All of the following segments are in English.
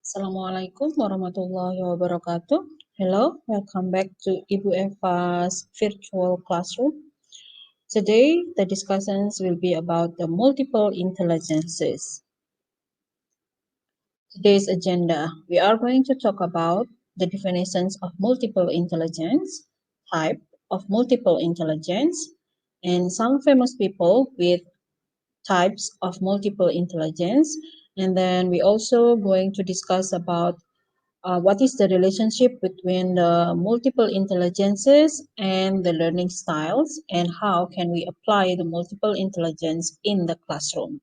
Assalamualaikum warahmatullahi wabarakatuh. Hello, welcome back to Ibu Eva's virtual classroom. Today, the discussions will be about the multiple intelligences. Today's agenda, we are going to talk about the definitions of multiple intelligence, type of multiple intelligence, and some famous people with types of multiple intelligence. And then we also going to discuss about what is the relationship between the multiple intelligences and the learning styles, and how can we apply the multiple intelligence in the classroom?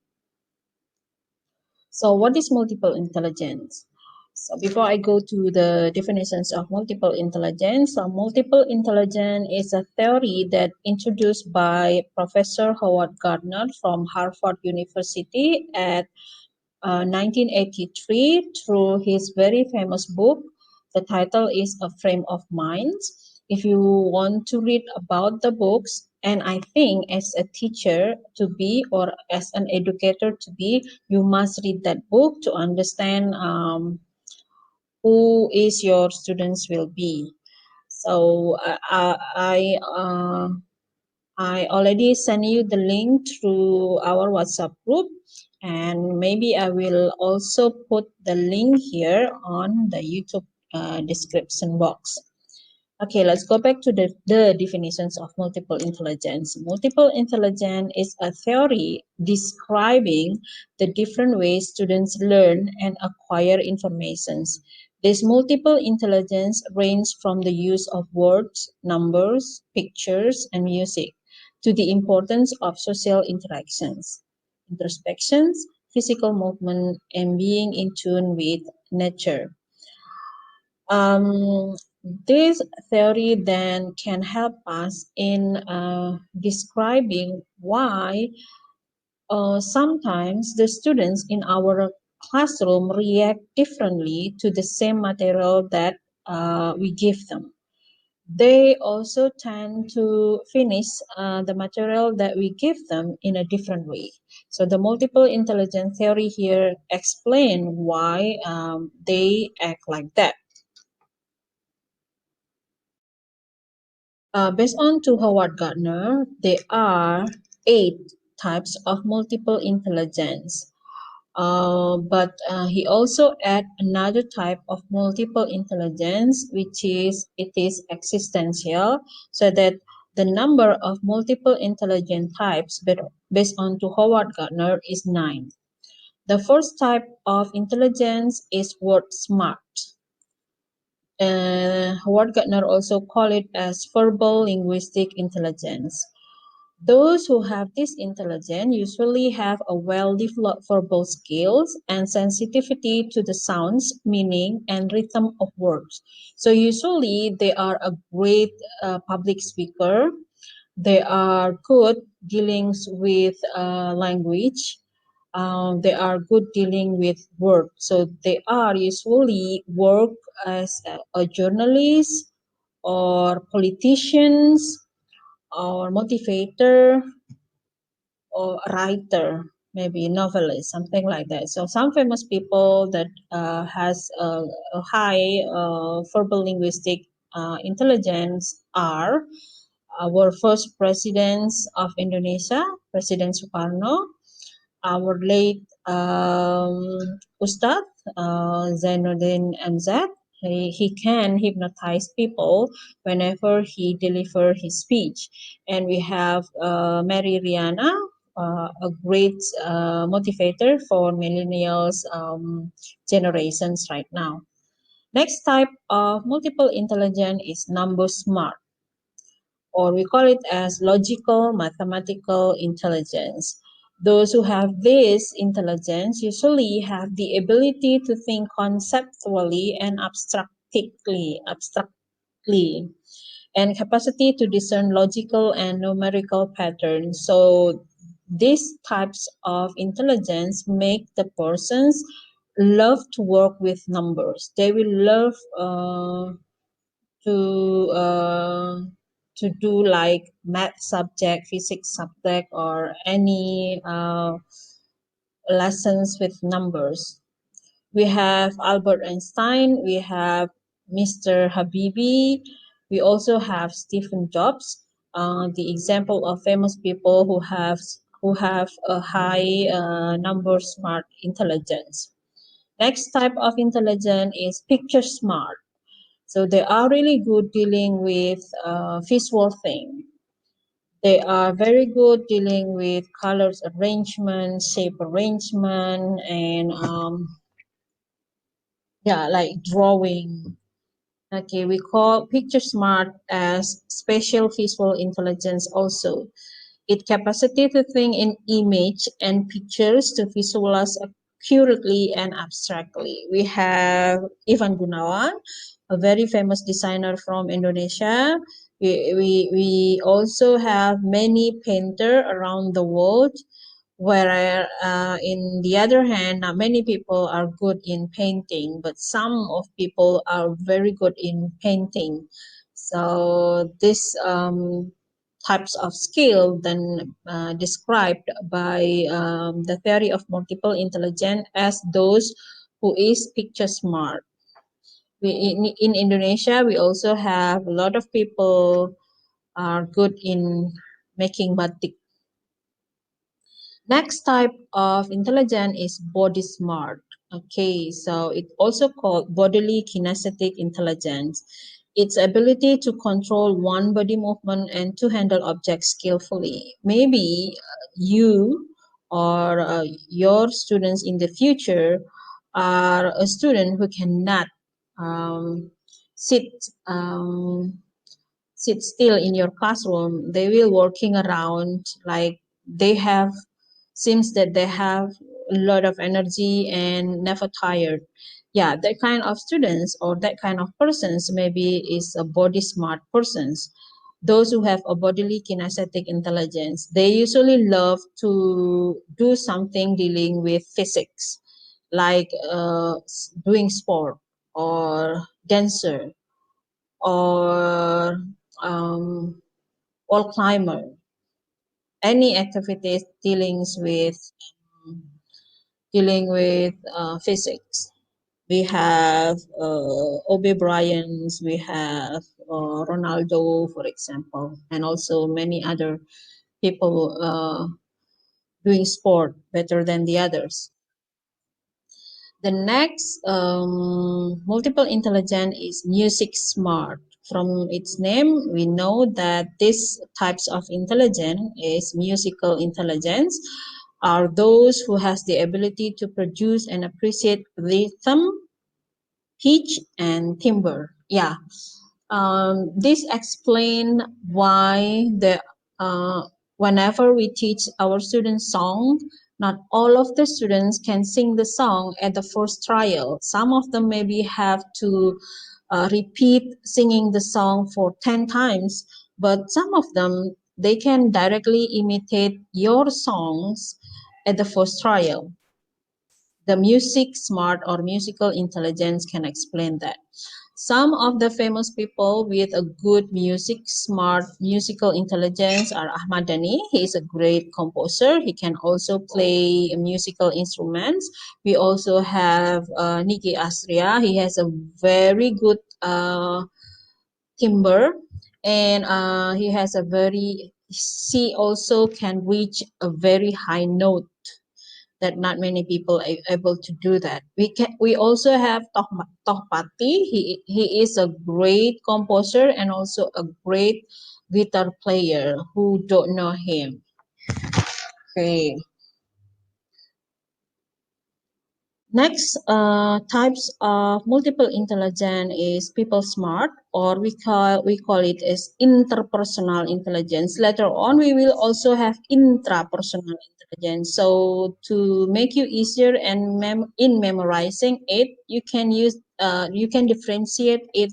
So what is multiple intelligence? So before I go to the definitions of multiple intelligence, multiple intelligence is a theory that introduced by Professor Howard Gardner from Harvard University at 1983 through his very famous book. The title is A Frame of Mind. If you want to read about the books, and I think as a teacher to be or as an educator to be, you must read that book to understand who is your students will be. So I already sent you the link through our WhatsApp group, and maybe I will also put the link here on the YouTube description box. Okay, let's go back to the definitions of multiple intelligence. Multiple intelligence is a theory describing the different ways students learn and acquire information. This multiple intelligence ranges from the use of words, numbers, pictures, and music to the importance of social interactions, introspections, physical movement, and being in tune with nature. This theory then can help us in describing why sometimes the students in our classroom react differently to the same material that we give them. They also tend to finish the material that we give them in a different way. So the multiple intelligence theory here explain why they act like that. Based on to Howard Gardner, there are 8 types of multiple intelligence. But he also add another type of multiple intelligence, which is it is existential, so that the number of multiple intelligence types based on to Howard Gardner is 9. The first type of intelligence is word smart. Howard Gardner also call it as verbal linguistic intelligence. Those who have this intelligence usually have a well-developed verbal skills and sensitivity to the sounds, meaning, and rhythm of words. So usually they are a great public speaker. They are good dealing with language. They are good dealing with work. So they are usually work as a journalist or politicians or motivator or writer, maybe novelist, something like that. So some famous people that has a high verbal linguistic intelligence are our first presidents of Indonesia, President Soekarno, our late Ustad Zainuddin MZ. He can hypnotize people whenever he deliver his speech. And we have Mary Riana, a great motivator for millennials generations right now. Next type of multiple intelligence is number smart, or we call it as logical mathematical intelligence. Those who have this intelligence usually have the ability to think conceptually and abstractly, and capacity to discern logical and numerical patterns. So these types of intelligence make the persons love to work with numbers. They will love to uh, to do like math subject, physics subject, or any lessons with numbers. We have Albert Einstein, we have Mr. Habibi, we also have Stephen Jobs, the example of famous people who have a high number smart intelligence. Next type of intelligence is picture smart. So they are really good dealing with visual thing. They are very good dealing with colors arrangement, shape arrangement, and yeah, like drawing. Okay, we call picture smart as spatial visual intelligence also. It capacity to think in image and pictures to visualize accurately and abstractly. We have Ivan Gunawan, a very famous designer from Indonesia. We also have many painter around the world, where in the other hand, not many people are good in painting, but some of people are very good in painting. So this types of skill then described by the theory of multiple intelligence as those who is picture smart. In Indonesia, we also have a lot of people are good in making batik. Next type of intelligence is body smart. Okay, so it's also called bodily kinesthetic intelligence. Its ability to control one body movement and to handle objects skillfully. Maybe you or your students in the future are a student who cannot um, sit sit still in your classroom. They will working around like they have seems that they have a lot of energy and never tired. Yeah, that kind of students or that kind of persons maybe is a body smart persons. Those who have a bodily kinesthetic intelligence, they usually love to do something dealing with physics, like doing sport or dancer or um, wall climber, any activities dealing with physics. We have Obi Bryant, we have Ronaldo, for example, and also many other people doing sport better than the others. The next multiple intelligence is music smart. From its name, we know that these types of intelligence is musical intelligence are those who has the ability to produce and appreciate rhythm, pitch, and timbre. Yeah, this explain why whenever we teach our students song, not all of the students can sing the song at the first trial. Some of them maybe have to repeat singing the song for 10 times, but some of them they can directly imitate your songs at the first trial. The music smart or musical intelligence can explain that. Some of the famous people with a good music smart musical intelligence are Ahmad Dhani. He is a great composer. He can also play musical instruments. We also have Niki Asria. He has a very good timbre, and he has a very she also can reach a very high note that not many people are able to do that. We also have Tohpati. He is a great composer and also a great guitar player. Who don't know him? Okay. Next, types of multiple intelligence is people smart, or we call it as interpersonal intelligence. Later on, we will also have intrapersonal intelligence. So to make you easier and in memorizing it, you can differentiate it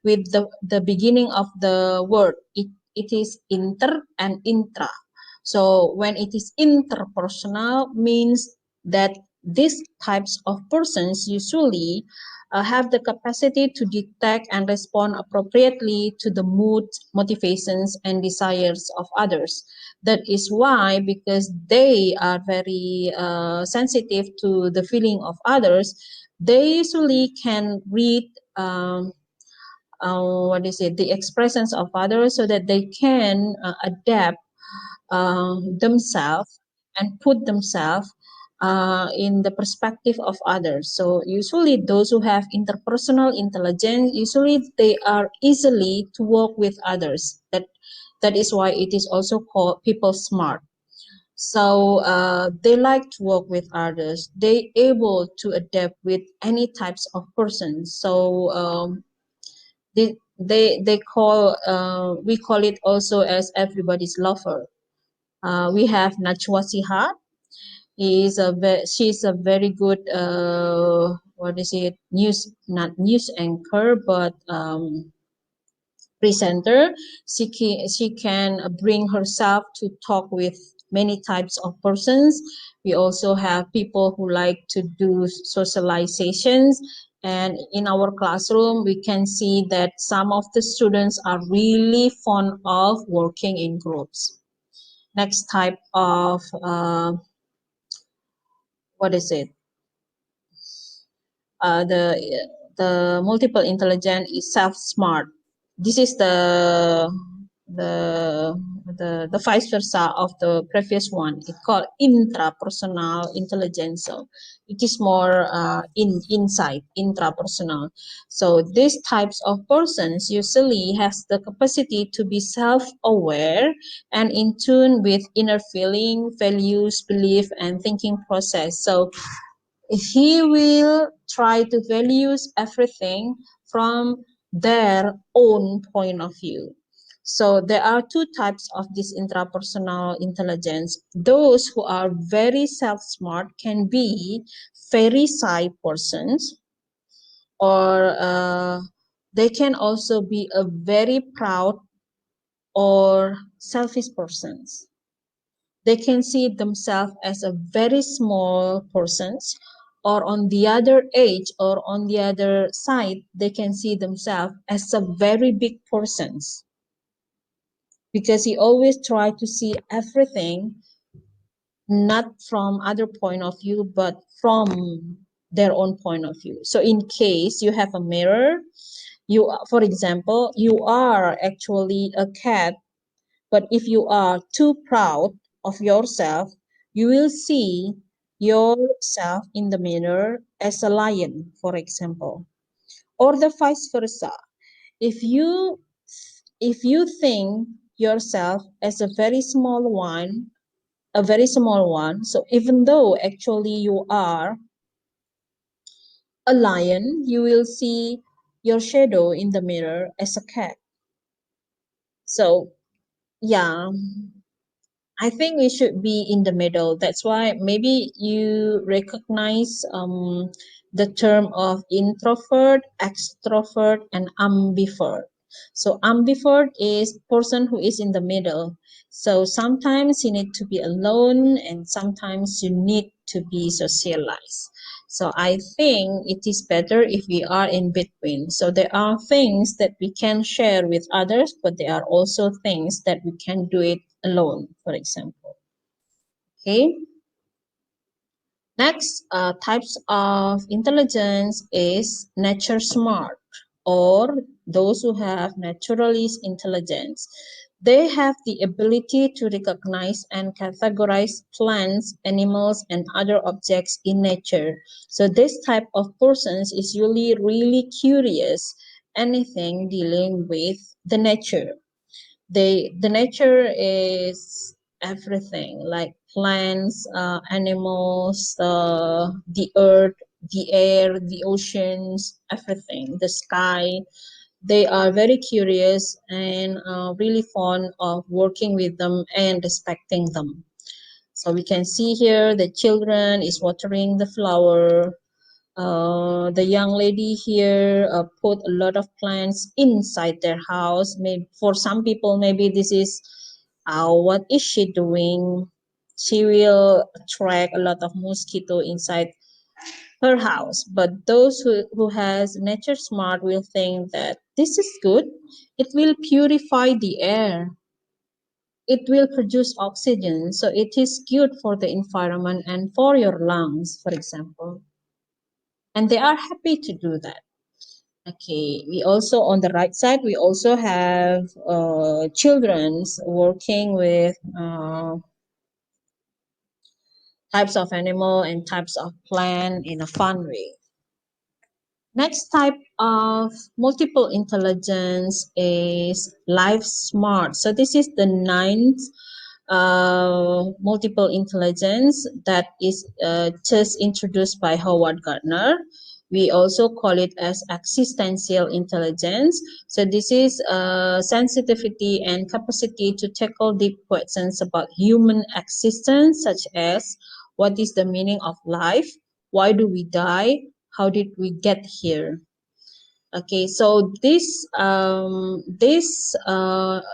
with the beginning of the word. It is inter and intra. So when it is interpersonal means that these types of persons usually have the capacity to detect and respond appropriately to the mood, motivations, and desires of others. That is why, because they are very sensitive to the feeling of others, They usually can read the expressions of others so that they can adapt themselves and put themselves in the perspective of others. So usually those who have interpersonal intelligence, usually they are easily to work with others. That is why it is also called people smart. So they like to work with others. They able to adapt with any types of persons. So they call we call it also as everybody's lover. We have Najwa Sihab. She's a very good not news anchor but presenter. She can bring herself to talk with many types of persons. We also have people who like to do socializations. And in our classroom, we can see that some of the students are really fond of working in groups. Next type of what is it? The multiple intelligence is self-smart. This is the the vice versa of the previous one. It's called intrapersonal intelligence. So it is more inside intrapersonal. So these types of persons usually has the capacity to be self-aware and in tune with inner feeling, values, belief, and thinking process. So he will try to values everything from their own point of view. So there are two types of this intrapersonal intelligence. Those who are very self-smart can be very shy persons, or they can also be a very proud or selfish persons. They can see themselves as a very small persons, or on the other age or on the other side they can see themselves as a very big persons, because he always try to see everything not from other point of view but from their own point of view. So in case you have a mirror, for example, you are actually a cat. But if you are too proud of yourself, you will see yourself in the mirror as a lion, for example. Or the vice versa. If you if you think yourself as a very small one, so even though actually you are a lion, you will see your shadow in the mirror as a cat. So yeah, I think we should be in the middle. That's why maybe you recognize the term of introvert, extrovert, and ambivert. So ambivert is person who is in the middle. So sometimes you need to be alone and sometimes you need to be socialized. So I think it is better if we are in between. So there are things that we can share with others, but there are also things that we can do it alone, for example. Okay. Next, types of intelligence is nature smart, or those who have naturalist intelligence. They have the ability to recognize and categorize plants, animals, and other objects in nature. So this type of persons is usually really curious, anything dealing with the nature. The nature is everything like plants, animals, the earth, the air, the oceans, everything, the sky. They are very curious and really fond of working with them and respecting them. So we can see here the children is watering the flower. The young lady here put a lot of plants inside their house. Maybe for some people, maybe this is what is she doing? She will attract a lot of mosquito inside her house. But those who has nature smart will think that this is good. It will purify the air. It will produce oxygen, so it is good for the environment and for your lungs, for example. and they are happy to do that. Okay, we also on the right side we also have children's working with types of animal and types of plant in a fun way. Next type of multiple intelligence is life smart. So this is the ninth multiple intelligence that is just introduced by Howard Gardner. We also call it as existential intelligence. So this is sensitivity and capacity to tackle deep questions about human existence, such as what is the meaning of life? Why do we die? How did we get here? Okay, so this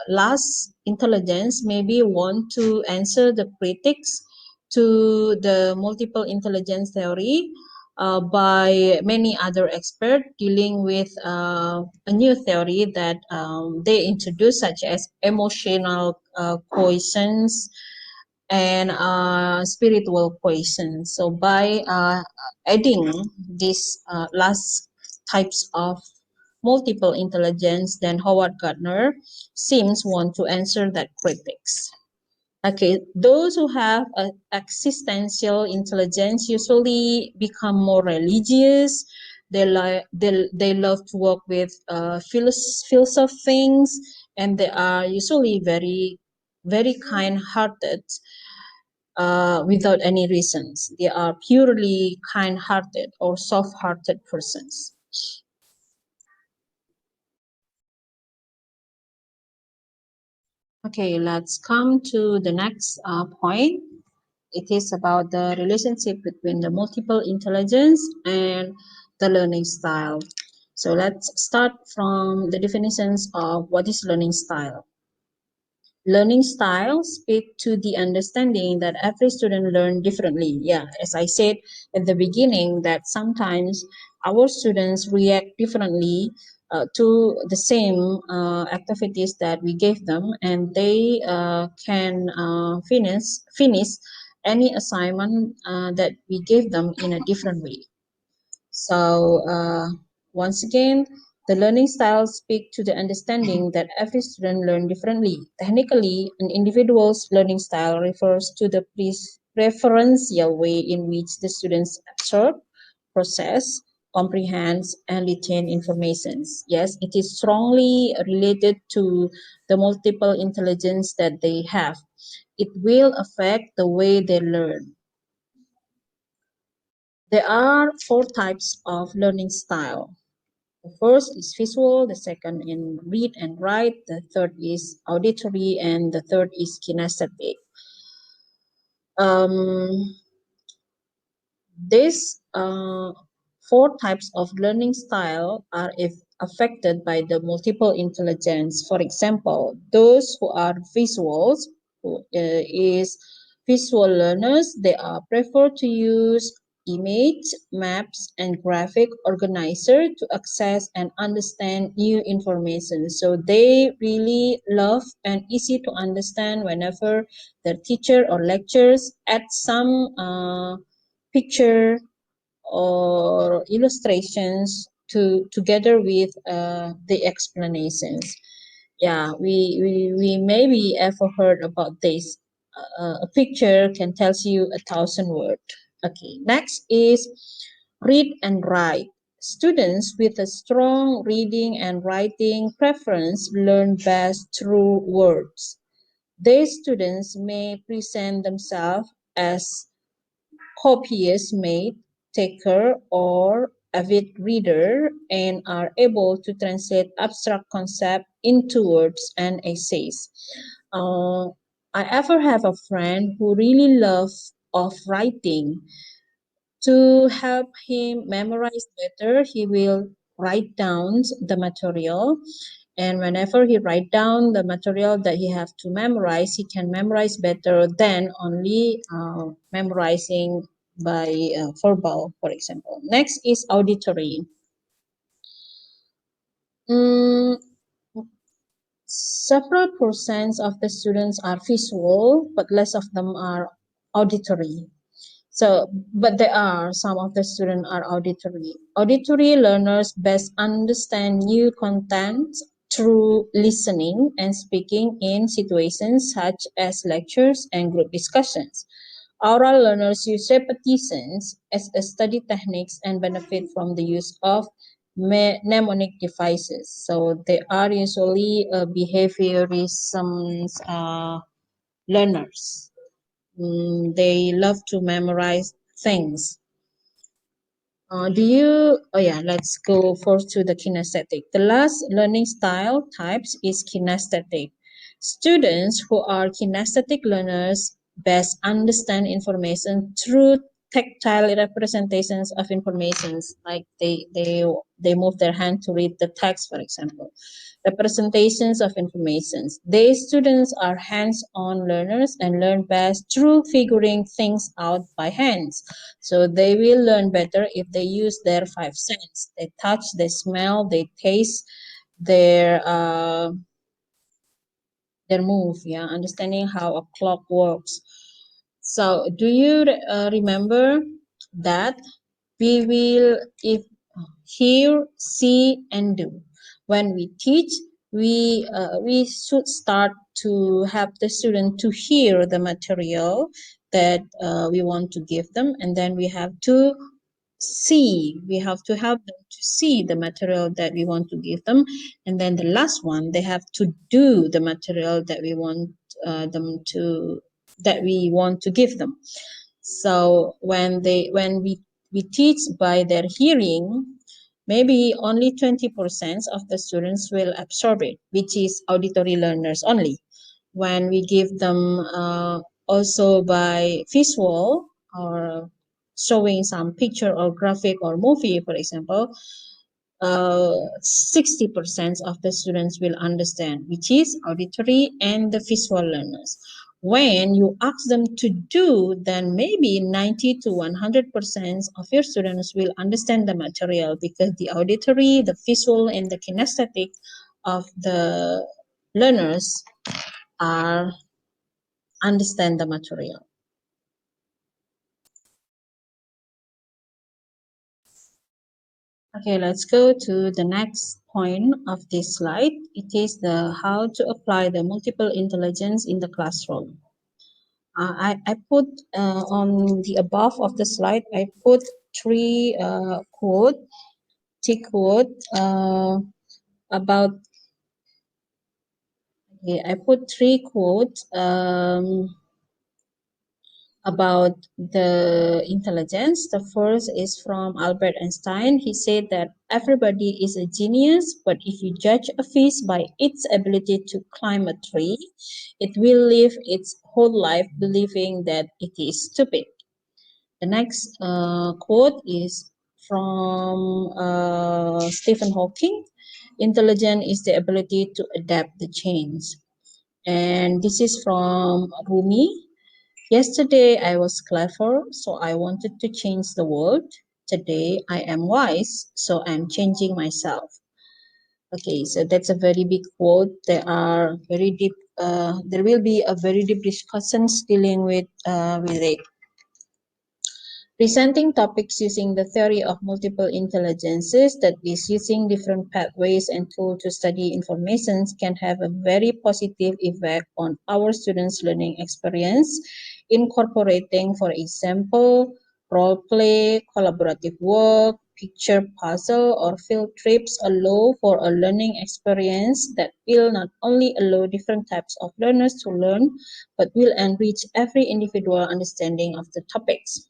last intelligence maybe want to answer the critics to the multiple intelligence theory by many other experts dealing with a new theory that they introduced, such as emotional quotients and spiritual quotient. So by adding these last types of multiple intelligence, then Howard Gardner seems want to answer that critics. Okay, those who have existential intelligence usually become more religious. They love to work with philosophy things, and they are usually very kind-hearted without any reasons. They are purely kind-hearted or soft-hearted persons. Okay, let's come to the next point. It is about the relationship between the multiple intelligence and the learning style. So let's start from the definitions of what is learning style. Learning styles speak to the understanding that every student learn differently. Yeah, as I said at the beginning, that sometimes our students react differently to the same activities that we gave them, and they can finish any assignment that we gave them in a different way. So once again, the learning styles speak to the understanding that every student learns differently. Technically, an individual's learning style refers to the preferential way in which the students absorb, process, comprehends, and retain information. Yes, it is strongly related to the multiple intelligence that they have. It will affect the way they learn. There are four types of learning style. The first is visual, the second in read and write, the third is auditory, and the third is kinesthetic. Um, these four types of learning style are affected by the multiple intelligence. For example, those who are visuals, who is visual learners, they are prefer to use image, maps, and graphic organizer to access and understand new information. So they really love and easy to understand whenever their teacher or lectures add some picture or illustrations together with the explanations. Yeah, we maybe ever heard about this. A picture can tell you 1,000 words. Okay, next is read and write. Students with a strong reading and writing preference learn best through words. These students may present themselves as copious mate, taker, or avid reader and are able to translate abstract concepts into words and essays. Uh, I ever have a friend who really loves of writing. To help him memorize better, he will write down the material, and whenever he write down the material that he have to memorize, he can memorize better than only memorizing by verbal, for example. Next is auditory. Mm, several percent of the students are visual, but less of them are auditory. But there are some of the students are auditory. Auditory learners best understand new content through listening and speaking in situations such as lectures and group discussions. Oral learners use repetitions as a study techniques and benefit from the use of mnemonic devices. So they are usually behaviorism learners. They love to memorize things. Let's go first to the kinesthetic. The last learning style types is kinesthetic. Students who are kinesthetic learners best understand information through tactile representations of informations, like they move their hand to read the text, for example. Representations of informations. These students are hands-on learners and learn best through figuring things out by hands. So they will learn better if they use their five senses. They touch, they smell, they taste, their their move. Yeah, understanding how a clock works. So do you remember that we will if hear, see, and do? When we teach, we should start to have the student to hear the material that we want to give them, and then we have to help them to see the material that we want to give them, and then the last one, they have to do the material that we want them to that we want to give them. So when we teach by their hearing, maybe only 20% of the students will absorb it, which is auditory learners only. When we give them also by visual or showing some picture or graphic or movie, for example, 60% of the students will understand, which is auditory and the visual learners. When you ask them to do, then maybe 90 to 100% of your students will understand the material, because the auditory, the visual, and the kinesthetic of the learners are understand the material. Okay, let's go to the next point of this slide. It is the how to apply the multiple intelligence in the classroom. I put on the above of the slide, I put three quote about, okay, I put three quotes about the intelligence. The first is from Albert Einstein. He said that everybody is a genius, but if you judge a fish by its ability to climb a tree, it will live its whole life believing that it is stupid. The next quote is from Stephen Hawking. Intelligence is the ability to adapt the change. And this is from Rumi. Yesterday I was clever, so I wanted to change the world. Today I am wise, so I'm changing myself. Okay, so that's a very big quote. There are very deep. There will be a very deep discussions dealing with it. Presenting topics using the theory of multiple intelligences, that is, using different pathways and tools to study information, can have a very positive effect on our students' learning experience, incorporating, for example, role play, collaborative work, picture puzzle, or field trips allow for a learning experience that will not only allow different types of learners to learn, but will enrich every individual understanding of the topics.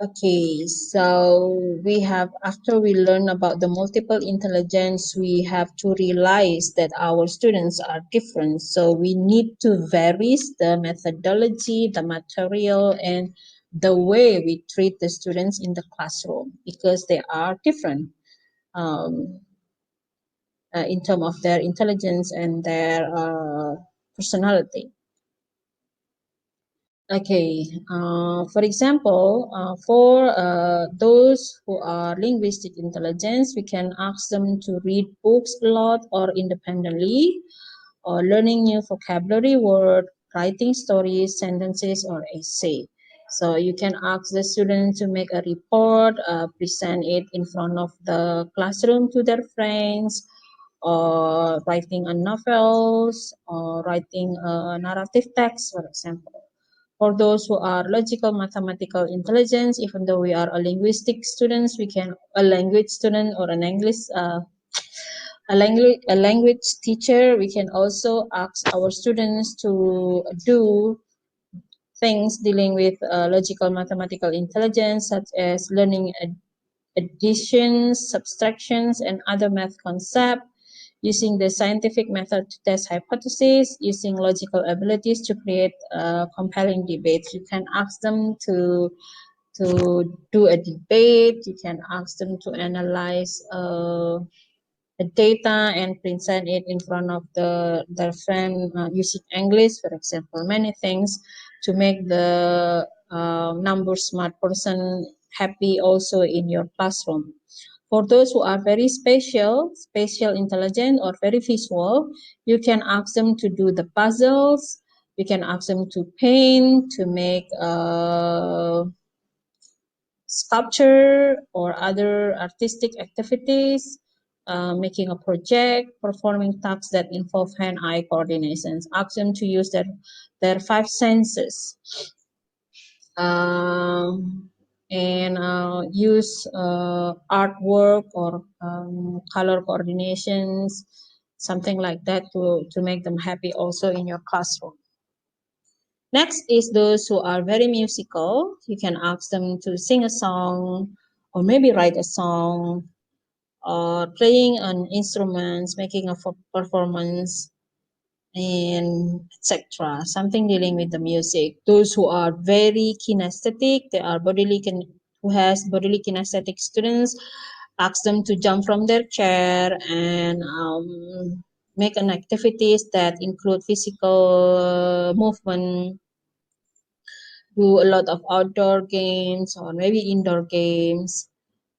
Okay, so we have, after we learn about the multiple intelligence, we have to realize that our students are different. So we need to vary the methodology, the material, and the way we treat the students in the classroom, because they are different um, in terms of their intelligence and their personality. Okay, for example, for those who are linguistic intelligence, we can ask them to read books a lot or independently, or learning new vocabulary word, writing stories, sentences, or essay. So you can ask the student to make a report, present it in front of the classroom to their friends, or writing a novels, or writing a narrative text, for example. For those who are logical mathematical intelligence, even though we are a linguistic students, we can a language student or an English a language teacher, we can also ask our students to do things dealing with logical mathematical intelligence, such as learning additions, subtractions, and other math concepts, using the scientific method to test hypotheses, using logical abilities to create compelling debates. You can ask them to do a debate. You can ask them to analyze the data and present it in front of their friend using English, for example. Many things to make the number smart person happy also in your classroom. For those who are very spatial intelligent, or very visual, you can ask them to do the puzzles. You can ask them to paint, to make sculpture or other artistic activities, making a project, performing tasks that involve hand-eye coordinations. Ask them to use their five senses, and use artwork or color coordinations, something like that, to make them happy also in your classroom. Next is those who are very musical. You can ask them to sing a song, or maybe write a song, or playing an instrument, making a performance, and etc. Something dealing with the music. Those who are very kinesthetic, they are who has bodily kinesthetic students, ask them to jump from their chair and make an activities that include physical movement, do a lot of outdoor games or maybe indoor games.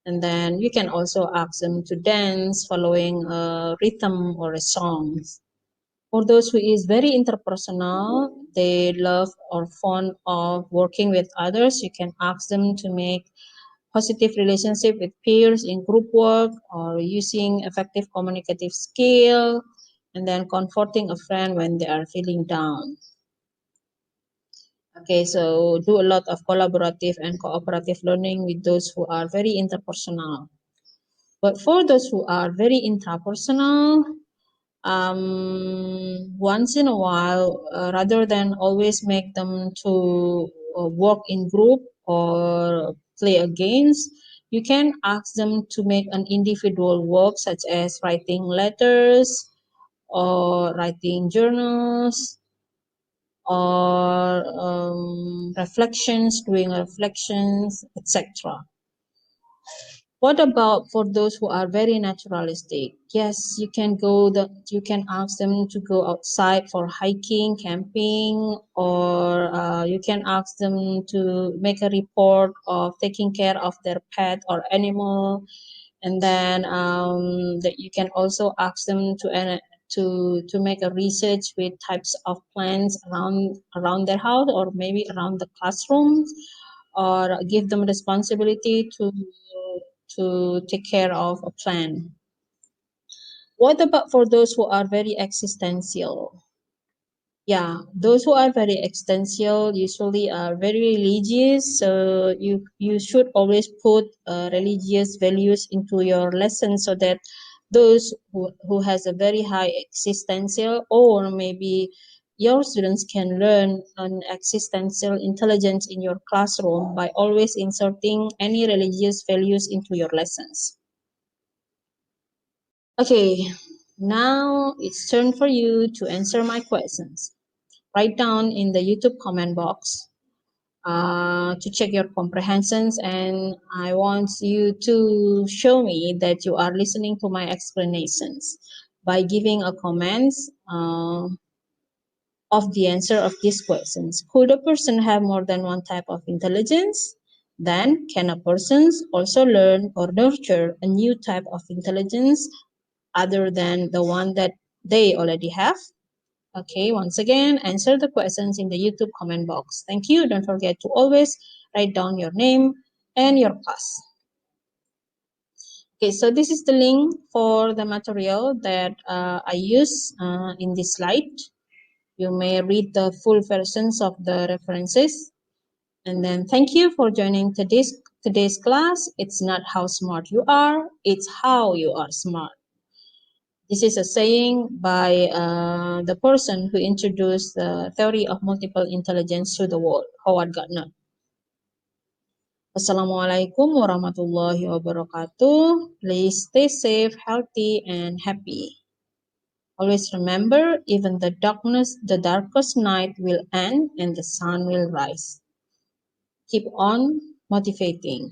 And then you can also ask them to dance following a rhythm or a song. For those who is very interpersonal, they love or fond of working with others, you can ask them to make positive relationship with peers in group work, or using effective communicative skill, and then comforting a friend when they are feeling down. Okay, so do a lot of collaborative and cooperative learning with those who are very interpersonal. But for those who are very intrapersonal, once in a while, rather than always make them to work in group or play a games, you can ask them to make an individual work, such as writing letters or writing journals, or reflections, doing reflections, etc. What about for those who are very naturalistic? Yes, you can ask them to go outside for hiking, camping, or you can ask them to make a report of taking care of their pet or animal, and then that you can also ask them to make a research with types of plants around their house, or maybe around the classrooms, or give them responsibility to take care of a plant. What about for those who are very existential? Yeah, those who are very existential usually are very religious. So you should always put religious values into your lesson, so that those who has a very high existential, or maybe your students can learn an existential intelligence in your classroom by always inserting any religious values into your lessons. Okay, now it's turn for you to answer my questions. Write down in the YouTube comment box to check your comprehensions, and I want you to show me that you are listening to my explanations by giving a comment of the answer of these questions. Could a person have more than one type of intelligence? Then, can a person also learn or nurture a new type of intelligence other than the one that they already have? Okay, once again, answer the questions in the YouTube comment box. Thank you. Don't forget to always write down your name and your class. Okay, so this is the link for the material that I use in this slide. You may read the full versions of the references. And then thank you for joining today's class. It's not how smart you are, it's how you are smart. This is a saying by the person who introduced the theory of multiple intelligence to the world, Howard Gardner. Assalamualaikum warahmatullahi wabarakatuh. Please stay safe, healthy, and happy. Always remember, even the darkest night will end and the sun will rise. Keep on motivating.